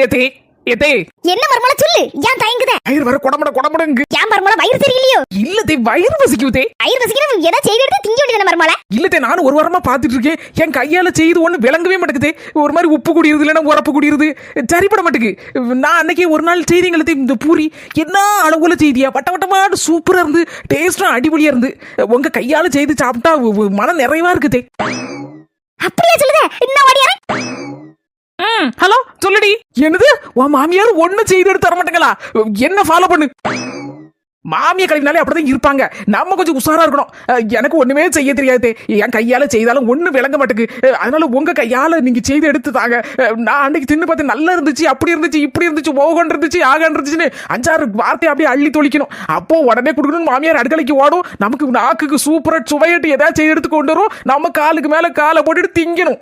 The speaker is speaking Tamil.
ஏதே ஏதே என்ன மர்மல சொல்லு. ஏன் தயங்குத? வயிறு வர கொடமடங்கு. ஏன் மர்மல வயிறு சரியில்லையோ? இல்லதே வயிறு பசிக்குதே. வயிறு பசிக்குது எதை செய்து எடுத்து திங்க வேண்டியது மர்மல. இல்லதே நானும் ஒரு வாரமா பாத்துட்டு இருக்கேன். என் கையால செய்து ஒண்ணு விளங்கவே மாட்டேங்குதே. ஒரு மாதிரி உப்பு குடியிருது இல்லைன்னா உரப்பு குடியிருது. சரிப்பட மாட்டேங்குது. நான் அன்னைக்கு ஒரு நாள் செய்தீங்களே இந்த பூரி என்ன அளவுல செய்தியா வட்ட வட்டமாட்டு சூப்பரா இருந்து டேஸ்டும் அடிபொலியா இருந்து. உங்க கையால செய்து சாப்பிட்டா மன நிறைவா இருக்குதே. அப்படியே சொல்லுதே. என்ன வாடியா? ஹலோ சொல்லுடி. என்னது உன் மாமியார் ஒண்ணு செய்து எடுத்து தர மாட்டேங்களா? என்ன ஃபாலோ பண்ணு. மாமிய கழிவுனாலே அப்படிதான் இருப்பாங்க. நம்ம கொஞ்சம் உஷாரா இருக்கணும். எனக்கு ஒண்ணுமே செய்ய தெரியாது. என் கையால செய்தாலும் ஒண்ணு விளங்க மாட்டேங்குது. அதனால உங்க கையால நீங்க செய்து எடுத்து தாங்க. நான் அன்னைக்கு தின்னு பார்த்து நல்லா இருந்துச்சு, அப்படி இருந்துச்சு, இப்படி இருந்துச்சு, ஓகன் இருந்துச்சு, ஆகன் இருந்துச்சுன்னு 5-6 வார்த்தை அப்படியே அள்ளி தொளிக்கணும். அப்போ உடனே கொடுக்கணும். மாமியார் அடுக்கலைக்கு ஓடும். நமக்கு நாக்குக்கு சூப்பரா சுவையிட்டு ஏதாவது செய்து எடுத்து கொண்டு வரும். நம்ம காலுக்கு மேல காலை போட்டுட்டு திங்கணும்.